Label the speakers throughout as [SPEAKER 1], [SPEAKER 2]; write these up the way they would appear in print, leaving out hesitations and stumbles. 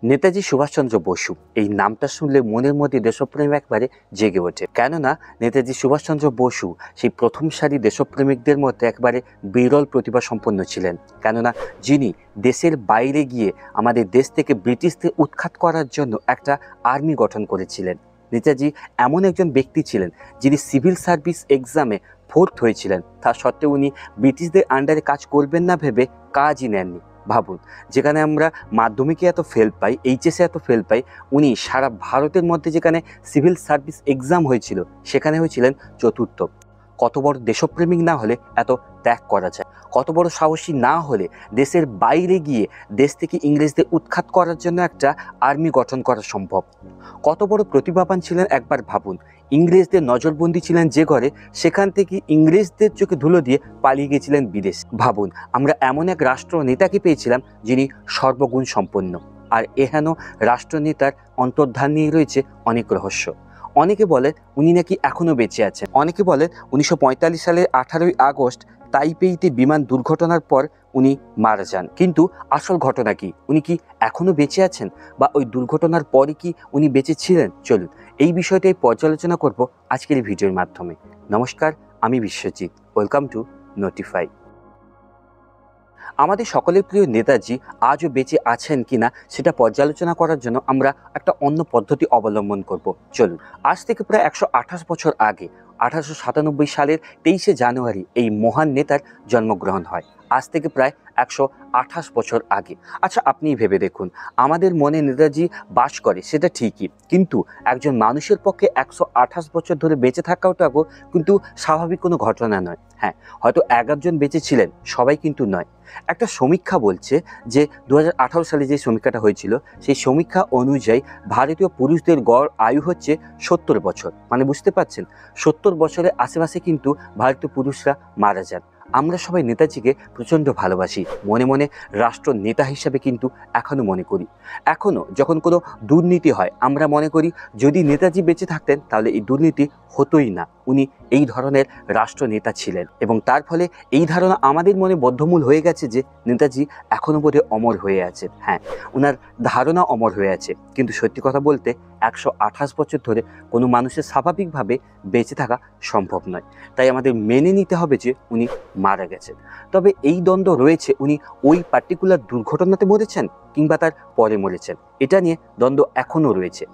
[SPEAKER 1] নেতাজি সুভাষচন্দ্র বসু এই নামটা শুনলে মনের মধ্যে দেশপ্রেম একবারে জেগে ওঠে। কেননা নেতাজি সুভাষচন্দ্র বসু সেই প্রথম সারি দেশপ্রেমিকদের মধ্যে একবারে বিরল প্রতিভা সম্পন্ন ছিলেন। কেননা যিনি দেশের বাইরে গিয়ে আমাদের দেশ থেকে ব্রিটিশদের উৎখাত করার জন্য একটা আর্মি গঠন করেছিলেন। নেতাজি এমন একজন ব্যক্তি ছিলেন যিনি সিভিল সার্ভিস এক্সামে ফোর্থ হয়েছিলেন, তা সত্ত্বেও উনি ব্রিটিশদের আন্ডারে কাজ করবেন না ভেবে কাজই নেননি। ভাবুন, যেখানে আমরা মাধ্যমিকে এত ফেল পাই, এইচএসে এত ফেল পাই, উনি সারা ভারতের মধ্যে যেখানে সিভিল সার্ভিস এক্সাম হয়েছিল সেখানে হয়েছিলেন চতুর্থ। কত বড় দেশপ্রেমিক না হলে এত ত্যাগ করা যায়? কত বড় সাহসী না হলে দেশের বাইরে গিয়ে দেশ থেকে ইংরেজদের উৎখাত করার জন্য একটা আর্মি গঠন করা সম্ভব? কত বড় প্রতিভাবান ছিলেন একবার ভাবুন। ইংরেজদের নজরবন্দি ছিলেন যে ঘরে, সেখান থেকে ইংরেজদের চোখে ধুলো দিয়ে পালিয়ে গিয়েছিলেন বিদেশ। ভাবুন, আমরা এমন এক রাষ্ট্র নেতাকে পেয়েছিলাম যিনি সর্বগুণ সম্পন্ন। আর এহেন রাষ্ট্রনেতার অন্তর্ধান নিয়ে রয়েছে অনেক রহস্য। অনেকে বলেন উনি নাকি এখনও বেঁচে আছেন। অনেকে বলেন 1945 সালের 18ই আগস্ট তাইপেইতে বিমান দুর্ঘটনার পর উনি মারা যান। কিন্তু আসল ঘটনা কি? উনি কি এখনও বেঁচে আছেন, বা ওই দুর্ঘটনার পরে কি উনি বেঁচে ছিলেন? চলুন এই বিষয়টাই পর্যালোচনা করব আজকের এই ভিডিওর মাধ্যমে। নমস্কার, আমি বিশ্বজিৎ। Welcome to notify. আমাদের সকলের প্রিয় নেতাজি আজও বেঁচে আছেন কিনা সেটা পর্যালোচনা করার জন্য আমরা একটা অন্য পদ্ধতি অবলম্বন করব। চলুন, আজ থেকে প্রায় 128 বছর আগে 1897 সালের 23শে জানুয়ারি এই মহান নেতার জন্মগ্রহণ হয়। আজ থেকে প্রায় 128 বছর আগে। আচ্ছা, আপনি ভেবে দেখুন, আমাদের মনে নেতাজি বাস করে সেটা ঠিকই, কিন্তু একজন মানুষের পক্ষে 128 বছর ধরে বেঁচে থাকাটাও কিন্তু স্বাভাবিক কোনো ঘটনা নয়। হ্যাঁ, হয়তো 11 জন বেঁচে ছিলেন, সবাই কিন্তু নয়। একটা সমীক্ষা বলছে যে 2018 সালে যে সমীক্ষাটা হয়েছিল, সেই সমীক্ষা অনুযায়ী ভারতীয় পুরুষদের গড় আয়ু হচ্ছে 70 বছর। মানে বুঝতে পারছেন, 70 বছরের আশেপাশে কিন্তু ভারতীয় পুরুষরা মারা যান। আমরা সবাই নেতাজিকে প্রচণ্ড ভালোবাসি, মনে মনে রাষ্ট্র নেতা হিসাবে কিন্তু এখনও মনে করি। এখনও যখন কোনো দুর্নীতি হয় আমরা মনে করি যদি নেতাজি বেঁচে থাকতেন তাহলে এই দুর্নীতি হতোই না, উনি এই ধরনের রাষ্ট্রনেতা ছিলেন। এবং তার ফলে এই ধারণা আমাদের মনে বদ্ধমূল হয়ে গেছে যে নেতাজি এখনও বোধহয় অমর হয়ে আছেন। হ্যাঁ, ওনার ধারণা অমর হয়ে আছে, কিন্তু সত্যি কথা বলতে 128 বছর ধরে কোনো মানুষের স্বাভাবিকভাবে বেঁচে থাকা সম্ভব নয়। তাই আমাদের মেনে নিতে হবে যে উনি মারা গেছেন। তবে এই দ্বন্দ্ব রয়েছে, উনি ওই পার্টিকুলার দুর্ঘটনাতে মরেছেন কিংবা তার পরে মরেছেন, এটা নিয়ে দ্বন্দ্ব এখনও রয়েছে।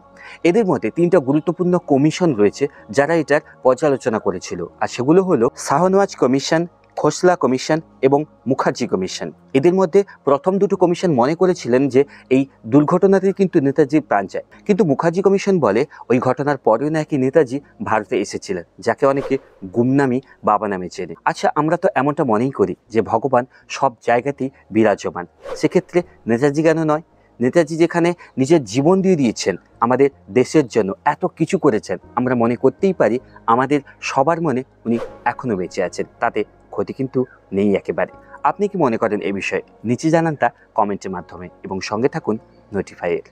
[SPEAKER 1] এদের মধ্যে 3টা গুরুত্বপূর্ণ কমিশন রয়েছে যারা এটার পর্যালোচনা করেছিল, আর সেগুলো হলো শাহনওয়াজ কমিশন, খোসলা কমিশন এবং মুখার্জি কমিশন। এদের মধ্যে প্রথম দুটো কমিশন মনে করেছিলেন যে এই দুর্ঘটনাতেই কিন্তু নেতাজির প্রাণ যায়, কিন্তু মুখার্জি কমিশন বলে ওই ঘটনার পরেও নাকি নেতাজি ভারতে এসেছিলেন, যাকে অনেকে গুমনামি বাবা নামে চেনে। আচ্ছা, আমরা তো এমনটা মনেই করি যে ভগবান সব জায়গাতেই বিরাজমান, সেক্ষেত্রে নেতাজি কেন নয়? নেতাজি যেখানে নিজের জীবন দিয়ে দিয়েছেন, আমাদের দেশের জন্য এত কিছু করেছেন, আমরা মনে করতেই পারি আমাদের সবার মনে উনি এখনও বেঁচে আছেন, তাতে ক্ষতি কিন্তু নেই একেবারে। আপনি কি মনে করেন এই বিষয়ে? নিচে জানান তা কমেন্টের মাধ্যমে, এবং সঙ্গে থাকুন নোটিফাইয়ের।